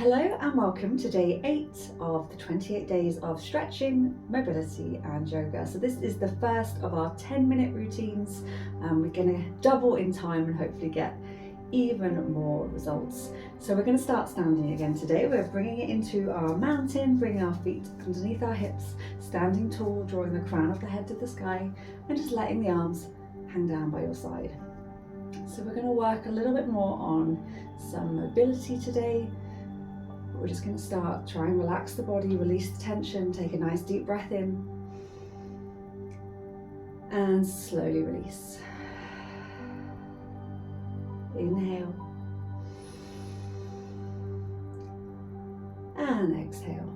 Hello and welcome to day 8 of the 28 days of stretching, mobility and yoga. So this is the first of our 10-minute routines. We're going to double in time and hopefully get even more results. So we're going to start standing again today. We're bringing it into our mountain, bringing our feet underneath our hips, standing tall, drawing the crown of the head to the sky and just letting the arms hang down by your side. So we're going to work a little bit more on some mobility today. We're just going to start, try and relax the body, release the tension, take a nice deep breath in and slowly release. Inhale and exhale.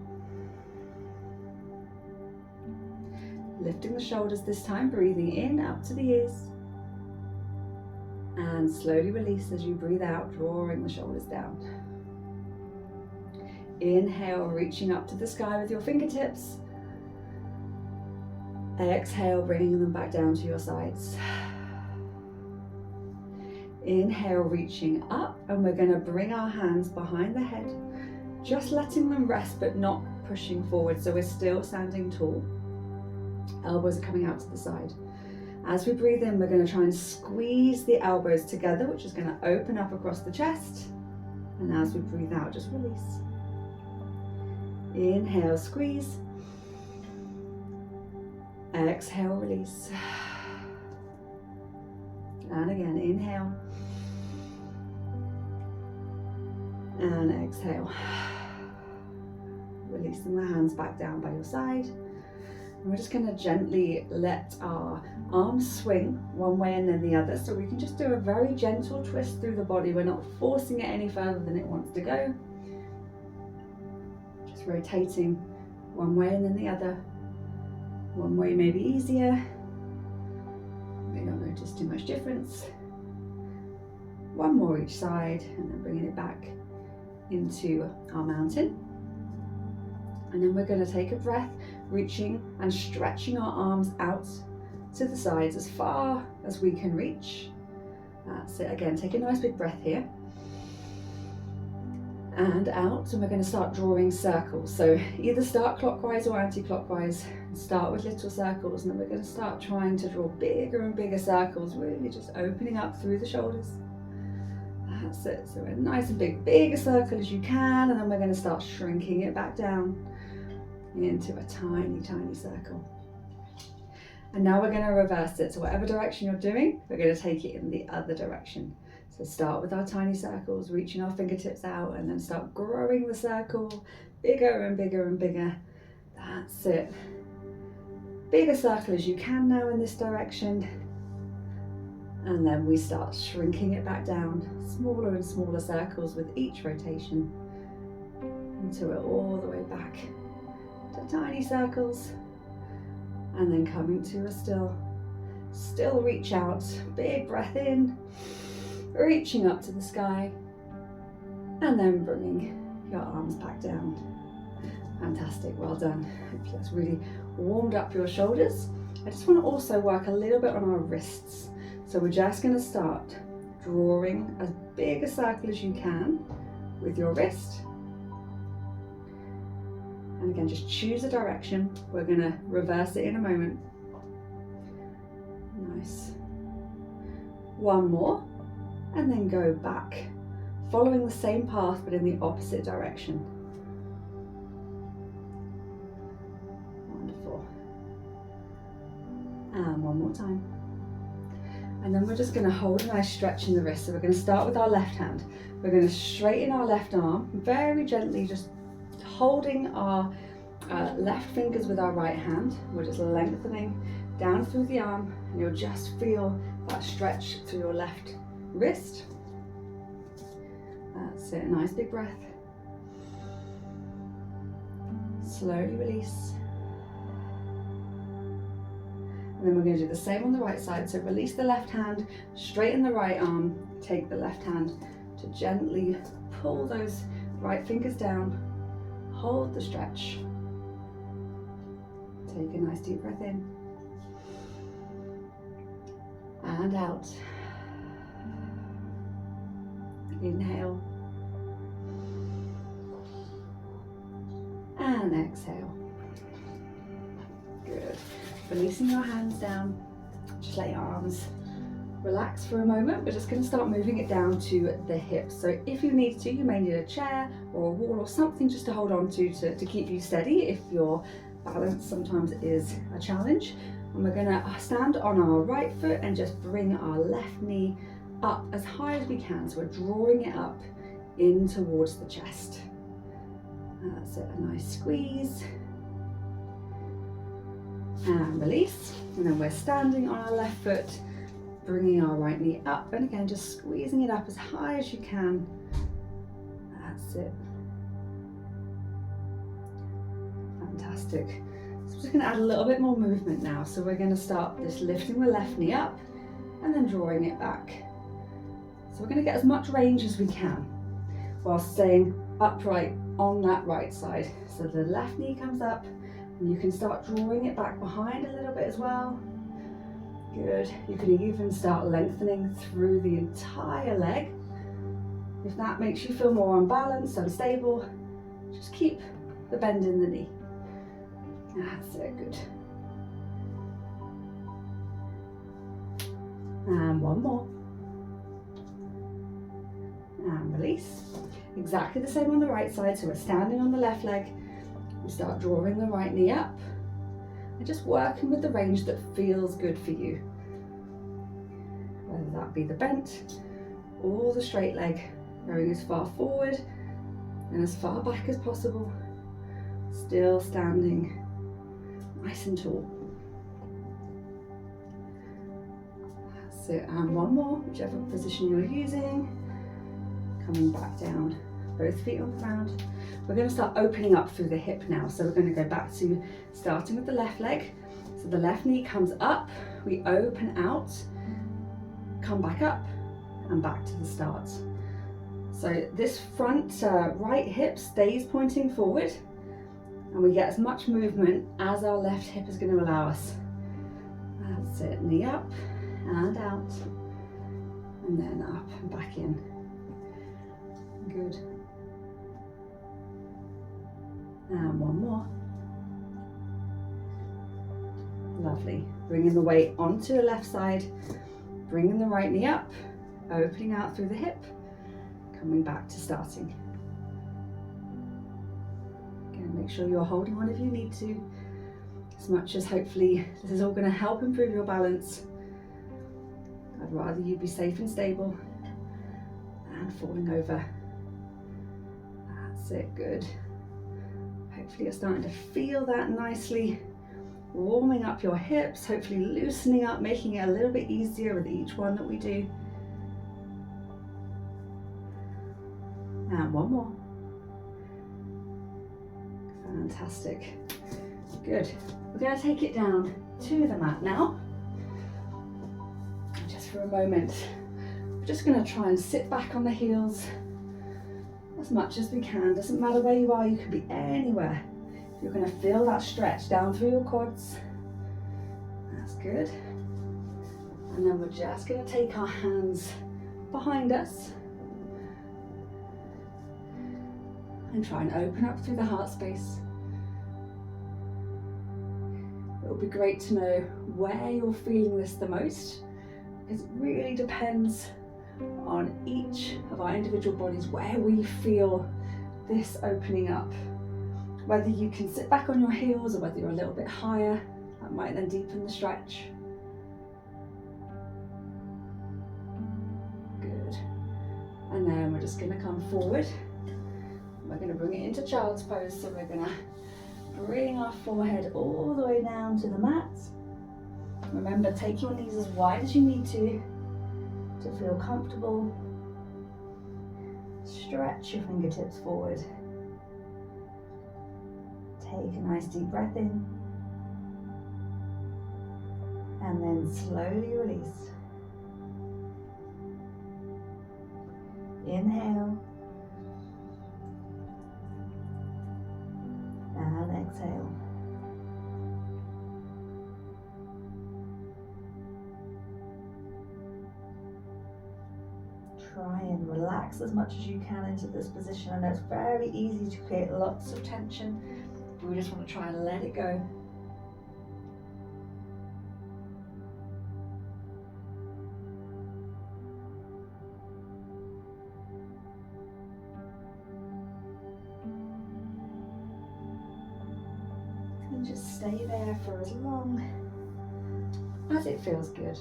Lifting the shoulders this time, breathing in up to the ears and slowly release as you breathe out, drawing the shoulders down. Inhale, reaching up to the sky with your fingertips. Exhale, bringing them back down to your sides. Inhale, reaching up, and we're going to bring our hands behind the head, just letting them rest but not pushing forward, so we're still standing tall. Elbows are coming out to the side. As we breathe in, we're going to try and squeeze the elbows together, which is going to open up across the chest, and as we breathe out, just release. Inhale, squeeze. Exhale, release. And again, inhale. And exhale. Releasing the hands back down by your side. And we're just going to gently let our arms swing one way and then the other. So we can just do a very gentle twist through the body. We're not forcing it any further than it wants to go. Rotating one way and then the other. One way may be easier. You may not notice too much difference. One more each side and then bringing it back into our mountain. And then we're going to take a breath, reaching and stretching our arms out to the sides as far as we can reach. That's it. Again, take a nice big breath here. And out, and we're going to start drawing circles. So either start clockwise or anti-clockwise. Start with little circles, and then we're going to start trying to draw bigger and bigger circles, really just opening up through the shoulders. That's it. So a nice and big a circle as you can, and then we're going to start shrinking it back down into a tiny circle. And now we're going to reverse it. So whatever direction you're doing, we're going to take it in the other direction. So start with our tiny circles, reaching our fingertips out, and then start growing the circle bigger and bigger and bigger. That's it. Bigger circle as you can now in this direction. And then we start shrinking it back down, smaller and smaller circles with each rotation until we're all the way back to tiny circles. And then coming to a still reach out, big breath in. Reaching up to the sky and then bringing your arms back down. Fantastic, well done. Hopefully that's really warmed up your shoulders. I just want to also work a little bit on our wrists. So we're just going to start drawing as big a circle as you can with your wrist. And again, just choose a direction. We're going to reverse it in a moment. Nice. One more. And then go back, following the same path but in the opposite direction. Wonderful. And one more time. And then we're just going to hold a nice stretch in the wrist. So we're going to start with our left hand. We're going to straighten our left arm, very gently just holding our left fingers with our right hand. We're just lengthening down through the arm, and you'll just feel that stretch through your left wrist. That's it, nice big breath. Slowly release. And then we're going to do the same on the right side. So release the left hand, straighten the right arm, take the left hand to gently pull those right fingers down, hold the stretch. Take a nice deep breath in and out. Inhale and exhale. Good. Releasing your hands down. Just let your arms relax for a moment. We're just going to start moving it down to the hips. So if you need to, you may need a chair or a wall or something just to hold on to keep you steady if your balance sometimes is a challenge. And we're going to stand on our right foot and just bring our left knee up as high as we can. So we're drawing it up in towards the chest. That's it, a nice squeeze. And release. And then we're standing on our left foot, bringing our right knee up, and again just squeezing it up as high as you can. That's it. Fantastic. So we're just going to add a little bit more movement now. So we're going to start this lifting the left knee up and then drawing it back. So we're going to get as much range as we can while staying upright on that right side. So the left knee comes up and you can start drawing it back behind a little bit as well. Good. You can even start lengthening through the entire leg. If that makes you feel more unbalanced, unstable, just keep the bend in the knee. That's it, good. And one more. And release. Exactly the same on the right side. So we're standing on the left leg. We start drawing the right knee up. And just working with the range that feels good for you. Whether that be the bent or the straight leg, going as far forward and as far back as possible. Still standing nice and tall. That's it, and one more, whichever position you're using. Coming back down, both feet on the ground. We're going to start opening up through the hip now. So we're going to go back to starting with the left leg. So the left knee comes up, we open out, come back up and back to the start. So this front right hip stays pointing forward and we get as much movement as our left hip is going to allow us. That's it, knee up and out and then up and back in. Good. And one more. Lovely. Bringing the weight onto the left side, bringing the right knee up, opening out through the hip, coming back to starting. Again, make sure you're holding on if you need to, as much as hopefully this is all going to help improve your balance. I'd rather you be safe and stable and falling over. That's it, good. Hopefully you're starting to feel that nicely, warming up your hips, hopefully loosening up, making it a little bit easier with each one that we do. And one more. Fantastic. Good. We're going to take it down to the mat now. Just for a moment, we're just going to try and sit back on the heels as much as we can. Doesn't matter where you are, you can be anywhere. You're going to feel that stretch down through your quads. That's good. And then we're just going to take our hands behind us and try and open up through the heart space. It would be great to know where you're feeling this the most, because it really depends on each of our individual bodies where we feel this opening up. Whether you can sit back on your heels or whether you're a little bit higher, that might then deepen the stretch. Good. And then we're just going to come forward. We're going to bring it into child's pose, so we're going to bring our forehead all the way down to the mat. Remember, take your knees as wide as you need to feel comfortable. Stretch your fingertips forward. Take a nice deep breath in and then slowly release. Inhale and exhale. Try and relax as much as you can into this position. I know it's very easy to create lots of tension we just want to try and let it go. And just stay there for as long as it feels good.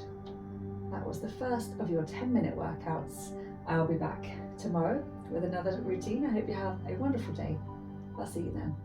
That was the first of your 10-minute workouts. I'll be back tomorrow with another routine. I hope you have a wonderful day. I'll see you then.